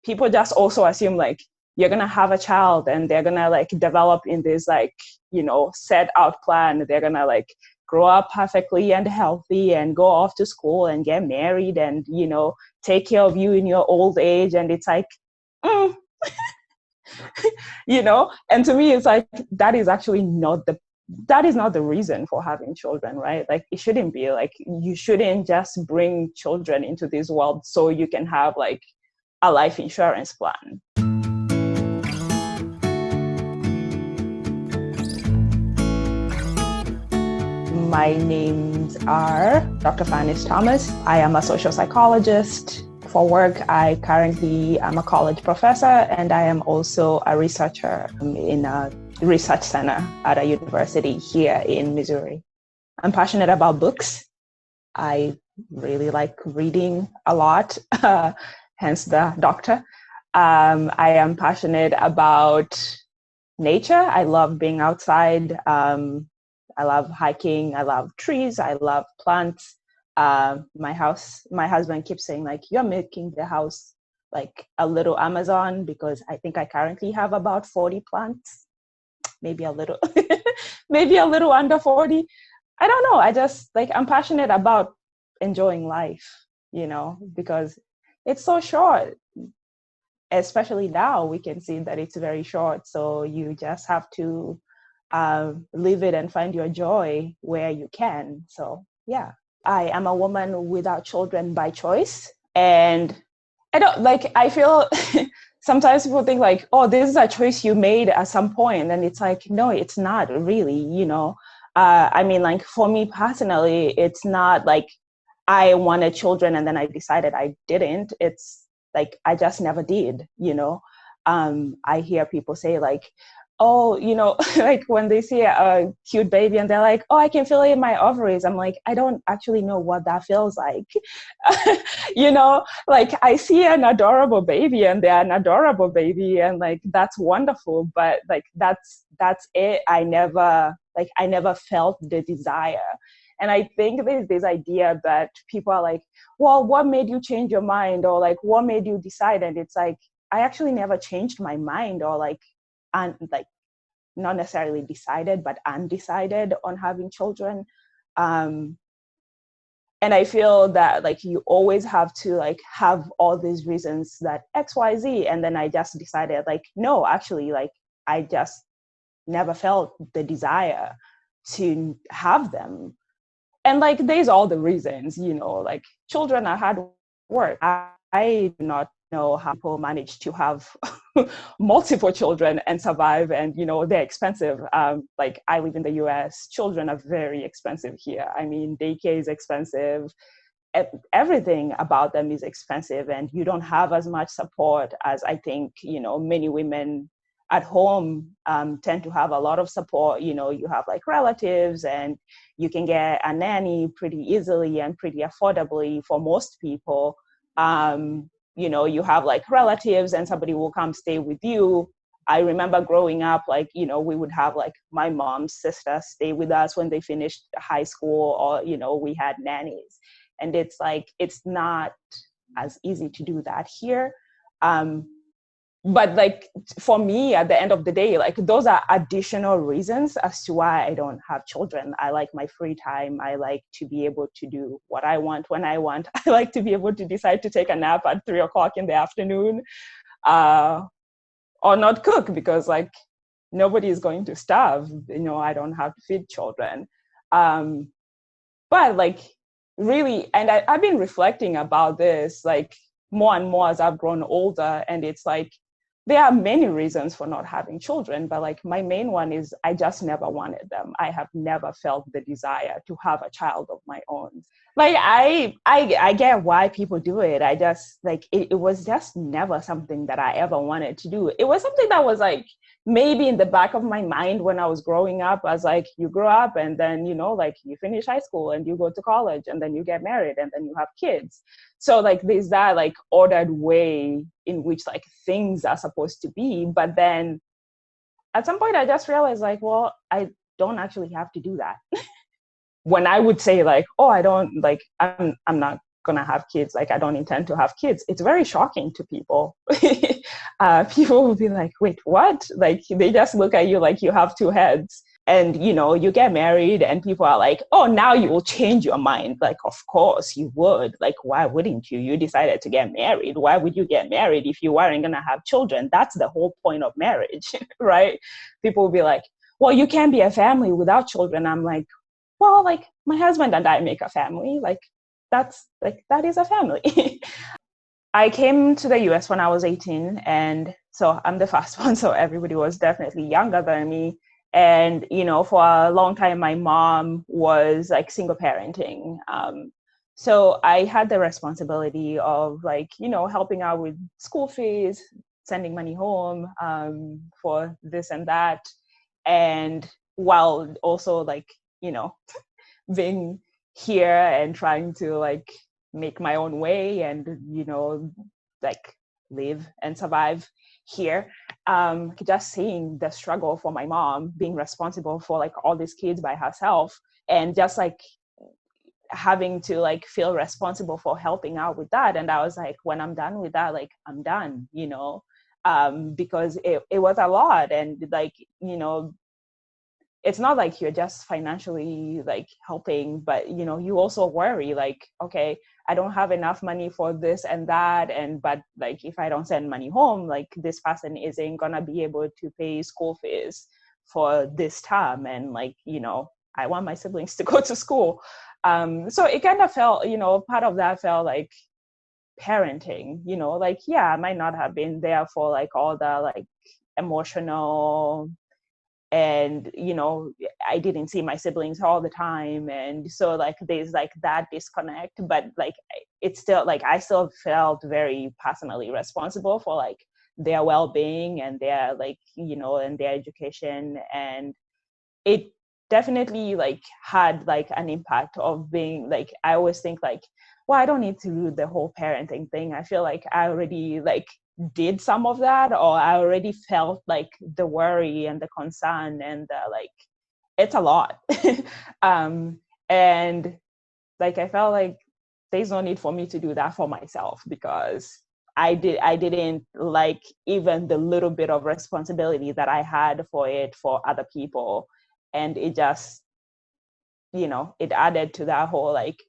people just also assume like you're gonna have a child and they're gonna like develop in this like, set out plan. They're gonna like grow up perfectly and healthy and go off to school and get married and, take care of you in your old age. And it's like, mm. And to me, it's like, that is not the reason for having children, right? Like, it shouldn't be like, you shouldn't just bring children into this world so you can have like a life insurance plan. My names are Dr. Fannis Thomas. I am a social psychologist. For work, I currently am a college professor, and I am also a researcher in a research center at a university here in Missouri. I'm passionate about books. I really like reading a lot, hence the doctor. I am passionate about nature. I love being outside. I love hiking. I love trees. I love plants. My husband keeps saying like, you're making the house like a little Amazon, because I think I currently have about 40 plants, maybe a little, maybe a little under 40. I don't know. I just like, I'm passionate about enjoying life, because it's so short. Especially now, we can see that it's very short. So you just have to live it and find your joy where you can. So yeah, I am a woman without children by choice. And I feel sometimes people think like, oh, this is a choice you made at some point. And it's like, no, it's not really, like for me personally, it's not like I wanted children and then I decided I didn't. It's like, I just never did, I hear people say like, oh, like when they see a cute baby and they're like, oh, I can feel it in my ovaries. I'm like, I don't actually know what that feels like. Like I see an adorable baby and they're an adorable baby and like, that's wonderful. But like, that's it. I never felt the desire. And I think there's this idea that people are like, well, what made you change your mind? Or like, what made you decide? And it's like, I actually never changed my mind or like, and like not necessarily decided, but undecided on having children. And I feel that like you always have to like have all these reasons that X, Y, Z. And then I just decided like, no, actually, like I just never felt the desire to have them. And like, there's all the reasons, like children are hard work. I do not know how people manage to have multiple children and survive, and they're expensive. Like I live in the US, children are very expensive here. I mean, daycare is expensive, everything about them is expensive, and you don't have as much support as I think many women at home tend to have a lot of support. You have like relatives, and you can get a nanny pretty easily and pretty affordably for most people. You have like relatives and somebody will come stay with you. I remember growing up, like, we would have like my mom's sister stay with us when they finished high school, or, we had nannies. And it's like, it's not as easy to do that here. But like, for me, at the end of the day, like those are additional reasons as to why I don't have children. I like my free time. I like to be able to do what I want when I want. I like to be able to decide to take a nap at 3:00 in the afternoon, or not cook, because like nobody is going to starve. I don't have to feed children. But like really, and I've been reflecting about this like more and more as I've grown older, and it's like, there are many reasons for not having children, but like my main one is I just never wanted them. I have never felt the desire to have a child of my own. Like I get why people do it. I just like, it was just never something that I ever wanted to do. It was something that was like maybe in the back of my mind when I was growing up. I was like, you grow up and then, like you finish high school and you go to college and then you get married and then you have kids. So like there's that like ordered way in which like things are supposed to be. But then at some point I just realized like, well, I don't actually have to do that. When I would say like, oh, I don't like, I'm not gonna have kids, like I don't intend to have kids, it's very shocking to people. People will be like, wait, what? Like they just look at you like you have two heads. And you get married and people are like, oh, now you will change your mind. Like, of course you would. Like, why wouldn't you? You decided to get married. Why would you get married if you weren't gonna have children? That's the whole point of marriage. Right? People will be like, well, you can't be a family without children. I'm like, well, like my husband and I make a family. Like that is a family. I came to the US when I was 18, and so I'm the first one. So everybody was definitely younger than me. And, for a long time, my mom was like single parenting. So I had the responsibility of like, helping out with school fees, sending money home for this and that. And while also like, being here and trying to like make my own way and like live and survive here, just seeing the struggle for my mom being responsible for like all these kids by herself, and just like having to like feel responsible for helping out with that. And I was like, when I'm done with that, like I'm done, because it was a lot. And like it's not like you're just financially like helping, but you also worry like, okay, I don't have enough money for this and that, but like if I don't send money home, like this person isn't gonna be able to pay school fees for this term, and like I want my siblings to go to school. So it kind of felt, part of that felt like parenting, like, yeah, I might not have been there for like all the like emotional, and I didn't see my siblings all the time, and so like there's like that disconnect. But like it's still like I still felt very personally responsible for like their well-being and their like and their education. And it definitely like had like an impact of being like, I always think like, well, I don't need to do the whole parenting thing. I feel like I already like did some of that, or I already felt like the worry and the concern, and like it's a lot. And like I felt like there's no need for me to do that for myself, because I didn't like even the little bit of responsibility that I had for it for other people. And it just it added to that whole like,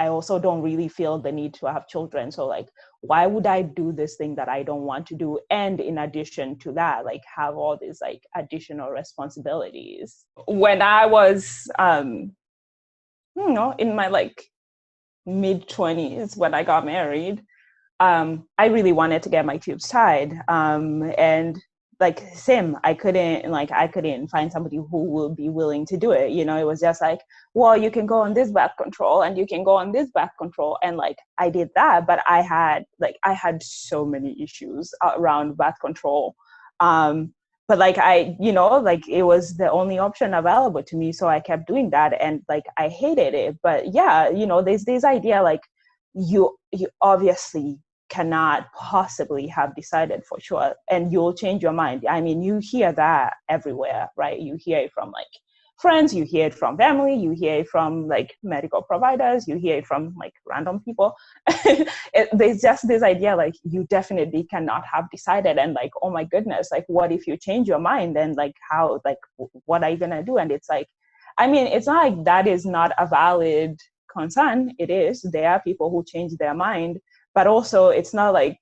I also don't really feel the need to have children. So like, why would I do this thing that I don't want to do? And in addition to that, like have all these like additional responsibilities. When I was, in my like mid-20s, when I got married, I really wanted to get my tubes tied. And like same, I couldn't find somebody who would be willing to do it. It was just like, well, you can go on this birth control and you can go on this birth control. And like I did that, but I had so many issues around birth control. But like like it was the only option available to me. So I kept doing that, and like I hated it. But yeah, there's this idea like you obviously cannot possibly have decided for sure, and you'll change your mind. I mean, you hear that everywhere, right? You hear it from like friends, you hear it from family, you hear it from like medical providers, you hear it from like random people. There's just this idea like you definitely cannot have decided, and like, oh my goodness, like what if you change your mind, and like how, like what are you gonna do? And it's like, I mean, it's not like that is not a valid concern. It is. There are people who change their mind, but also it's not like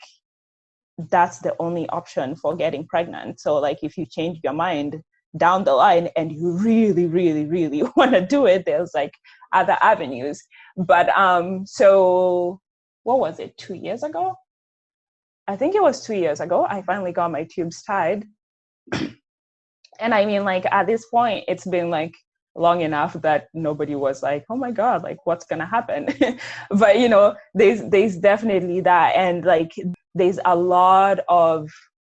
that's the only option for getting pregnant. So like if you change your mind down the line and you really, really, really want to do it, there's like other avenues. But so what was it, 2 years ago? I think it was 2 years ago, I finally got my tubes tied. And I mean, like at this point, it's been like long enough that nobody was like, oh my God, like what's gonna happen? But there's definitely that. And like there's a lot of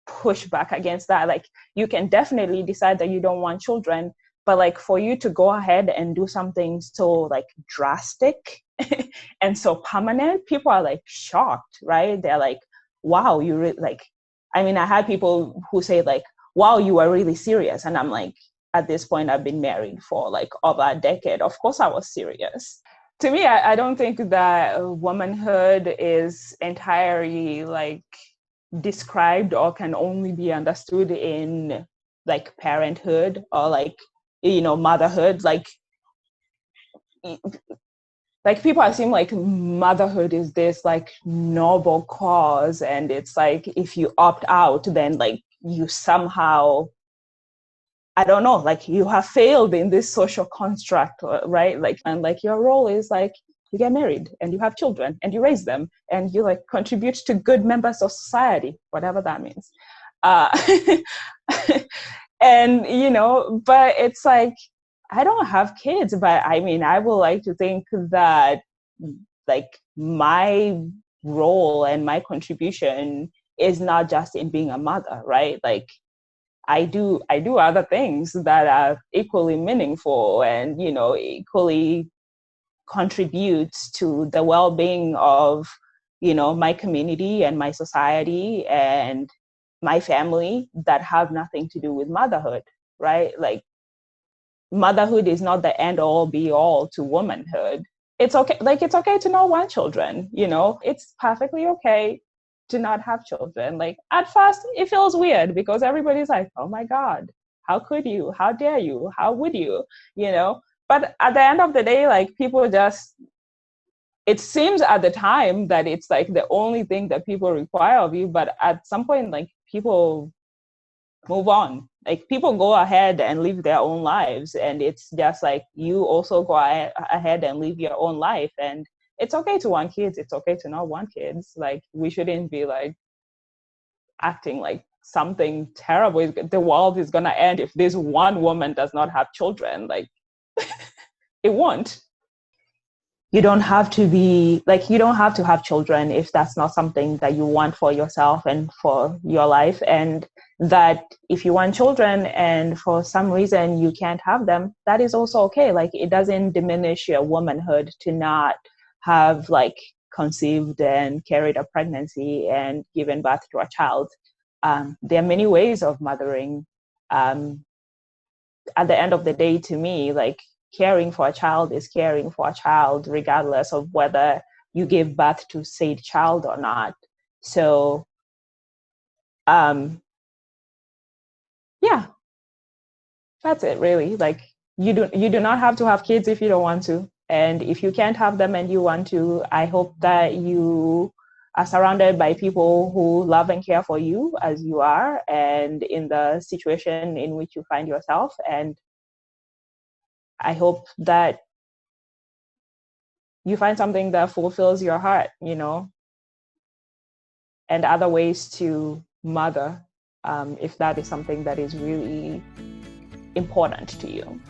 pushback against that. Like you can definitely decide that you don't want children, but like for you to go ahead and do something so like drastic and so permanent, people are like shocked, right? They're like, wow, you really like, I mean, I had people who say like, wow, you are really serious. And I'm like, at this point, I've been married for like over a decade. Of course I was serious. To me, I don't think that womanhood is entirely like described or can only be understood in like parenthood or like, motherhood. Like people assume like motherhood is this like noble cause, and it's like if you opt out, then like you somehow, I don't know, like you have failed in this social construct, right? Like, and like your role is like you get married and you have children and you raise them and you like contribute to good members of society, whatever that means. Uh, and, but it's like, I don't have kids, but I mean, I would like to think that like my role and my contribution is not just in being a mother, right? Like, I do other things that are equally meaningful and equally contribute to the well-being of my community and my society and my family that have nothing to do with motherhood, right? Like motherhood is not the end all be all to womanhood. It's okay, like it's okay to not want children, it's perfectly okay to not have children. Like at first it feels weird because everybody's like, oh my God, how could you? How dare you? How would you? But at the end of the day, like people just, it seems at the time that it's like the only thing that people require of you, but at some point, like people move on. Like people go ahead and live their own lives, and it's just like you also go ahead and live your own life. And it's okay to want kids. It's okay to not want kids. Like we shouldn't be like acting like something terrible is, the world is gonna end if this one woman does not have children. Like it won't. You don't have to be like, you don't have to have children if that's not something that you want for yourself and for your life. And that if you want children and for some reason you can't have them, that is also okay. Like it doesn't diminish your womanhood to not have like conceived and carried a pregnancy and given birth to a child. There are many ways of mothering. At the end of the day, to me, like caring for a child is caring for a child, regardless of whether you give birth to said child or not. So, yeah, that's it really. Like you do not have to have kids if you don't want to. And if you can't have them and you want to, I hope that you are surrounded by people who love and care for you as you are and in the situation in which you find yourself. And I hope that you find something that fulfills your heart, and other ways to mother, if that is something that is really important to you.